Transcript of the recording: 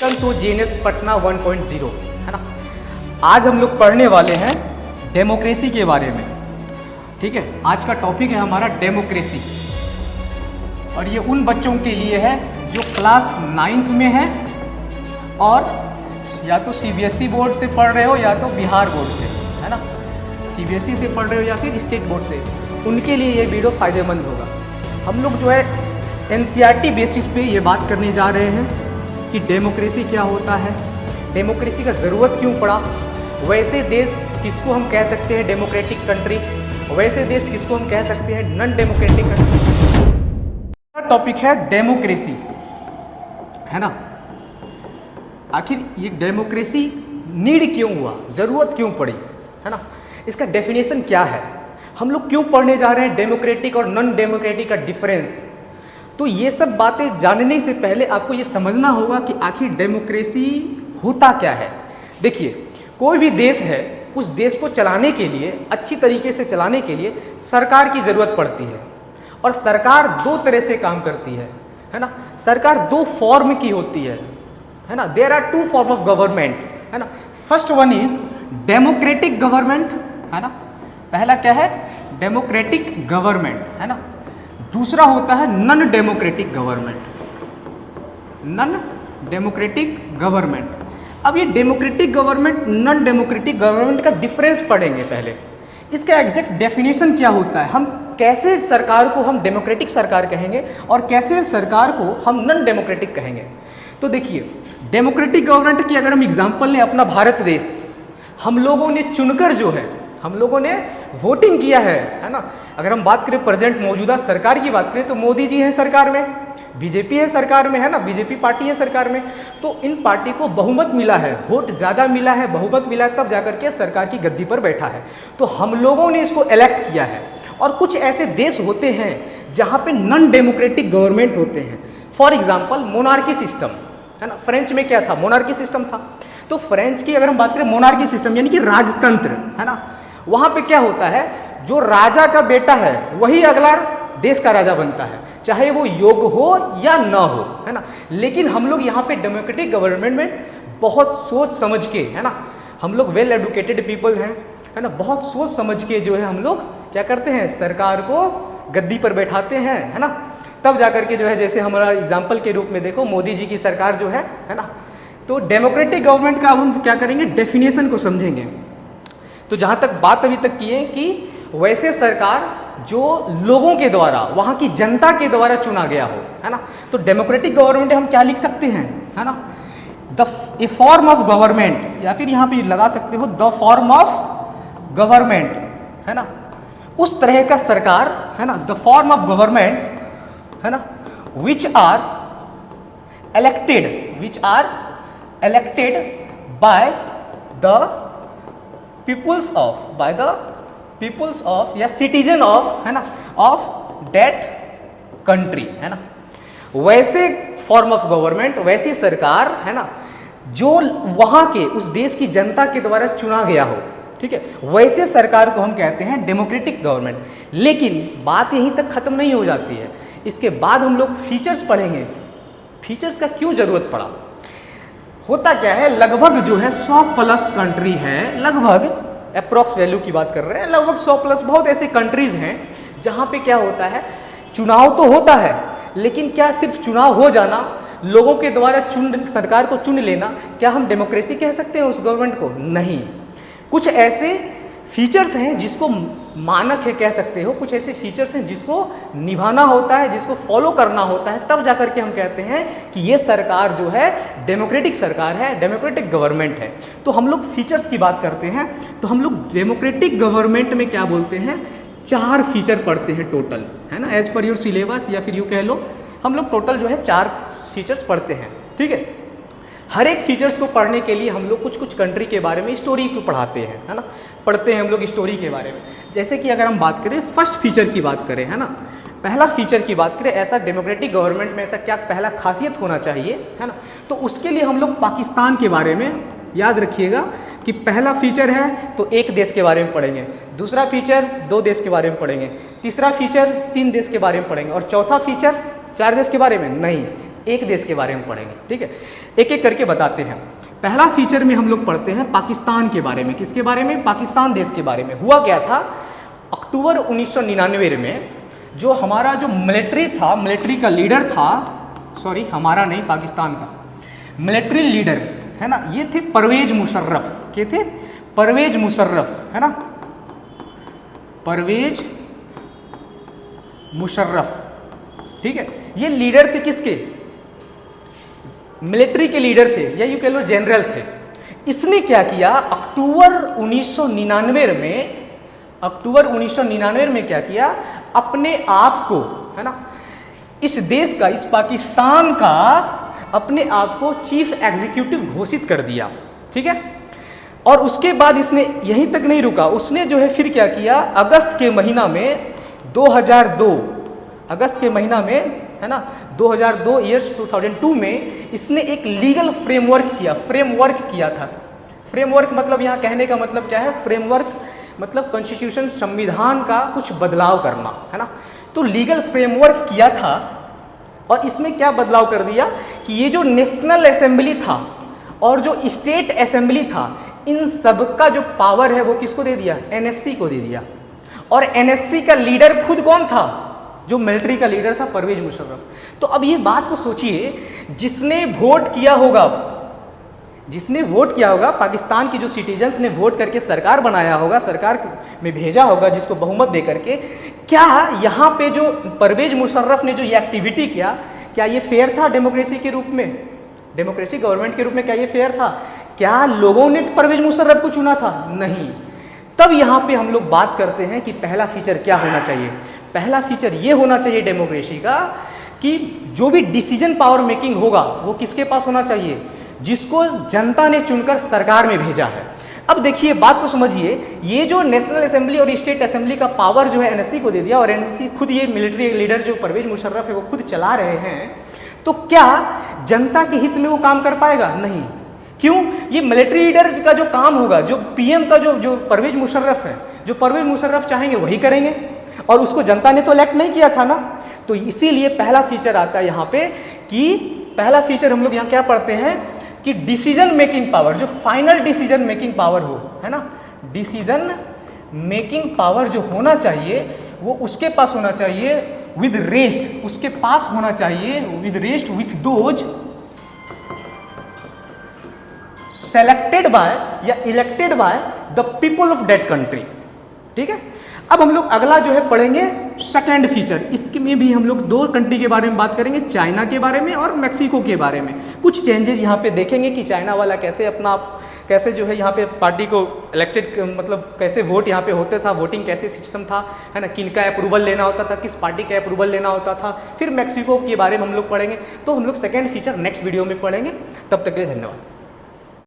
Welcome to GNS Patna 1.0 है ना। आज हम लोग पढ़ने वाले हैं डेमोक्रेसी के बारे में। ठीक है, आज का टॉपिक है हमारा डेमोक्रेसी और ये उन बच्चों के लिए है जो क्लास 9th में है और या तो सीबीएसई बोर्ड से पढ़ रहे हो या तो बिहार बोर्ड से, है ना। सीबीएसई से पढ़ रहे हो या फिर स्टेट बोर्ड से, उनके लिए ये वीडियो फ़ायदेमंद होगा। हम लोग जो है एनसीईआरटी बेसिस पे ये बात करने जा रहे हैं कि डेमोक्रेसी क्या होता है, डेमोक्रेसी का ज़रूरत क्यों पड़ा, वैसे देश किसको हम कह सकते हैं डेमोक्रेटिक कंट्री, वैसे देश किसको हम कह सकते हैं नॉन डेमोक्रेटिक कंट्री। टॉपिक है डेमोक्रेसी, है ना। आखिर ये डेमोक्रेसी नीड क्यों हुआ, ज़रूरत क्यों पड़ी, है ना। इसका डेफिनेशन क्या है, हम लोग क्यों पढ़ने जा रहे हैं डेमोक्रेटिक और नॉन डेमोक्रेटिक का डिफरेंस। तो ये सब बातें जानने से पहले आपको ये समझना होगा कि आखिर डेमोक्रेसी होता क्या है। देखिए, कोई भी देश है, उस देश को चलाने के लिए, अच्छी तरीके से चलाने के लिए सरकार की ज़रूरत पड़ती है और सरकार दो तरह से काम करती है ना। सरकार दो फॉर्म की होती है ना। There are two form of government, है ना। First one is democratic government, है ना। पहला क्या है, डेमोक्रेटिक गवर्नमेंट, है ना। दूसरा होता है non democratic government, non democratic government. अब ये democratic government non democratic government का डिफरेंस पढ़ेंगे पहले। इसका एग्जैक्ट डेफिनेशन क्या होता है, हम कैसे सरकार को हम डेमोक्रेटिक सरकार कहेंगे और कैसे सरकार को हम नॉन डेमोक्रेटिक कहेंगे। तो देखिए, डेमोक्रेटिक गवर्नमेंट की अगर हम एग्जांपल लें, अपना भारत देश, हम लोगों ने चुनकर जो है, हम लोगों ने वोटिंग किया है ना। अगर हम बात करें प्रेजेंट मौजूदा सरकार की बात करें तो मोदी जी हैं सरकार में, बीजेपी है सरकार में, है ना, बीजेपी पार्टी है सरकार में। तो इन पार्टी को बहुमत मिला है, वोट ज़्यादा मिला है, बहुमत मिला है, तब जाकर के सरकार की गद्दी पर बैठा है। तो हम लोगों ने इसको इलेक्ट किया है। और कुछ ऐसे देश होते हैं जहाँ पे नॉन डेमोक्रेटिक गवर्नमेंट होते हैं। फॉर एग्जाम्पल मोनार्की सिस्टम, है ना। फ्रेंच में क्या था, मोनार्की सिस्टम था। तो फ्रेंच की अगर हम बात करें मोनार्की सिस्टम यानी कि राजतंत्र, है ना। वहाँ पे क्या होता है, जो राजा का बेटा है वही अगला देश का राजा बनता है, चाहे वो योग्य हो या ना हो, है ना। लेकिन हम लोग यहाँ पे डेमोक्रेटिक गवर्नमेंट में बहुत सोच समझ के, है ना, हम लोग वेल एडुकेटेड पीपल हैं, है ना, बहुत सोच समझ के जो है हम लोग क्या करते हैं, सरकार को गद्दी पर बैठाते हैं, है ना। तब जाकर के जो है, जैसे हमारा एग्जाम्पल के रूप में देखो मोदी जी की सरकार जो है ना। तो डेमोक्रेटिक गवर्नमेंट का अब हम क्या करेंगे, डेफिनेशन को समझेंगे। तो जहाँ तक बात अभी तक की है कि वैसे सरकार जो लोगों के द्वारा, वहाँ की जनता के द्वारा चुना गया हो, है ना। तो डेमोक्रेटिक गवर्नमेंट हम क्या लिख सकते हैं, है ना, ए फॉर्म ऑफ गवर्नमेंट, या फिर यहाँ पे लगा सकते हो द फॉर्म ऑफ गवर्नमेंट, है ना। उस तरह का सरकार, है ना, द फॉर्म ऑफ गवर्नमेंट, है ना, which are elected by the peoples of या सिटीजन ऑफ, है ना, ऑफ दैट कंट्री, है ना। वैसे फॉर्म ऑफ गवर्नमेंट, वैसी सरकार, है ना, जो वहाँ के उस देश की जनता के द्वारा चुना गया हो, ठीक है, वैसे सरकार को हम कहते हैं डेमोक्रेटिक गवर्नमेंट। लेकिन बात यहीं तक खत्म नहीं हो जाती है, इसके बाद हम लोग फीचर्स पढ़ेंगे। फीचर्स का क्यों जरूरत पड़ा, होता क्या है, लगभग जो है 100+ कंट्री है, लगभग अप्रॉक्स वैल्यू की बात कर रहे हैं, लगभग 100+ बहुत ऐसे कंट्रीज हैं जहाँ पे क्या होता है, चुनाव तो होता है, लेकिन क्या सिर्फ चुनाव हो जाना, लोगों के द्वारा सरकार को चुन लेना, क्या हम डेमोक्रेसी कह सकते हैं उस गवर्नमेंट को? नहीं। कुछ ऐसे फीचर्स हैं जिसको मानक है कह सकते हो, कुछ ऐसे फीचर्स हैं जिसको निभाना होता है, जिसको फॉलो करना होता है, तब जाकर के हम कहते हैं कि ये सरकार जो है डेमोक्रेटिक सरकार है, डेमोक्रेटिक गवर्नमेंट है। तो हम लोग फीचर्स की बात करते हैं, तो हम लोग डेमोक्रेटिक गवर्नमेंट में क्या बोलते हैं, 4 फीचर पढ़ते हैं टोटल, है ना, एज पर योर सिलेबस, या फिर यूँ कह लो हम लोग टोटल जो है 4 फीचर्स पढ़ते हैं, ठीक है। हर एक फीचर्स को पढ़ने के लिए हम लोग कुछ कंट्री के बारे में स्टोरी को पढ़ाते हैं, है ना, पढ़ते हैं हम लोग स्टोरी के बारे में। जैसे कि अगर हम बात करें फर्स्ट फीचर की बात करें, है ना, पहला फीचर की बात करें, ऐसा डेमोक्रेटिक गवर्नमेंट में ऐसा क्या पहला खासियत होना चाहिए, है ना। तो उसके लिए हम लोग पाकिस्तान के बारे में याद रखिएगा कि पहला फीचर है तो एक देश के बारे में पढ़ेंगे, दूसरा फीचर 2 देश के बारे में पढ़ेंगे, तीसरा फीचर 3 देश के बारे में पढ़ेंगे और चौथा फीचर 4 देश के बारे में नहीं, एक देश के बारे में पढ़ेंगे, ठीक है। एक एक करके बताते हैं। पहला फीचर में हम लोग पढ़ते हैं पाकिस्तान के बारे में। किसके बारे में? पाकिस्तान देश के बारे में। हुआ क्या था, अक्टूबर 1999 में जो हमारा जो मिलिट्री था, मिलिट्री का लीडर था, सॉरी हमारा नहीं, पाकिस्तान का मिलिट्री लीडर है ना, ये थे परवेज मुशर्रफ। के थे? परवेज मुशर्रफ, है ना, परवेज मुशर्रफ, ठीक है। ये लीडर थे किसके? मिलिट्री के लीडर थे, या यूं कह लो जनरल थे। इसने क्या किया, अक्टूबर 1999 में, अक्टूबर 1999 में क्या किया, अपने आप को, है ना, इस देश का, इस पाकिस्तान का अपने आप को चीफ एग्जीक्यूटिव घोषित कर दिया, ठीक है। और उसके बाद इसने यहीं तक नहीं रुका, उसने जो है फिर क्या किया, अगस्त के महीना में 2002, अगस्त के महीना में, है ना, 2002 ईयर्स 2002 में इसने एक लीगल फ्रेमवर्क किया था। फ्रेमवर्क मतलब यहाँ कहने का मतलब क्या है, फ्रेमवर्क मतलब कॉन्स्टिट्यूशन, संविधान का कुछ बदलाव करना, है ना। तो लीगल फ्रेमवर्क किया था और इसमें क्या बदलाव कर दिया कि ये जो नेशनल असेंबली था और जो स्टेट असेंबली था, इन सब का जो पावर है वो किसको दे दिया, एनएससी को दे दिया। और एनएससी का लीडर खुद कौन था, जो मिलिट्री का लीडर था, परवेज मुशर्रफ। तो अब ये बात को सोचिए, जिसने वोट किया होगा, पाकिस्तान की जो सिटीजन्स ने वोट करके सरकार बनाया होगा, सरकार में भेजा होगा जिसको बहुमत दे करके, क्या यहाँ पे जो परवेज मुशर्रफ ने जो ये एक्टिविटी किया, क्या ये फेयर था डेमोक्रेसी के रूप में, डेमोक्रेसी गवर्नमेंट के रूप में? क्या ये फेयर था? क्या लोगों ने परवेज मुशर्रफ को चुना था? नहीं। तब यहाँ पे हम लोग बात करते हैं कि पहला फीचर क्या होना चाहिए। पहला फीचर ये होना चाहिए डेमोक्रेसी का कि जो भी डिसीजन पावर मेकिंग होगा वो किसके पास होना चाहिए, जिसको जनता ने चुनकर सरकार में भेजा है। अब देखिए, बात को समझिए, ये जो नेशनल असेंबली और स्टेट असेंबली का पावर जो है एनएससी को दे दिया, और एनएससी खुद ये मिलिट्री लीडर जो परवेज मुशर्रफ है वो खुद चला रहे हैं, तो क्या जनता के हित में वो काम कर पाएगा? नहीं। क्यों? ये मिलिट्री लीडर का जो काम होगा, जो पीएम का जो परवेज मुशर्रफ है, जो परवेज मुशर्रफ चाहेंगे वही करेंगे, और उसको जनता ने तो इलेक्ट नहीं किया था ना। तो इसीलिए पहला फीचर आता है यहाँ पे कि पहला फीचर हम लोग यहाँ क्या पढ़ते हैं कि डिसीजन मेकिंग पावर, जो फाइनल डिसीजन मेकिंग पावर हो, है ना, डिसीजन मेकिंग पावर जो होना चाहिए वो उसके पास होना चाहिए विद रेस्ट, उसके पास होना चाहिए with rest with those selected by या elected by the people of that country, ठीक है। अब हम लोग अगला जो है पढ़ेंगे सेकेंड फीचर। इसमें भी हम लोग दो कंट्री के बारे में बात करेंगे, चाइना के बारे में और मैक्सिको के बारे में। कुछ चेंजेस यहाँ पे देखेंगे कि चाइना वाला कैसे जो है यहाँ पे पार्टी को इलेक्टेड, मतलब कैसे वोट यहाँ पे होते था, वोटिंग कैसे सिस्टम था, है ना, किनका अप्रूवल लेना होता था, किस पार्टी का अप्रूवल लेना होता था। फिर मैक्सिको के बारे में हम लोग पढ़ेंगे। तो हम लोग सेकेंड फीचर नेक्स्ट वीडियो में पढ़ेंगे। तब तक के लिए धन्यवाद।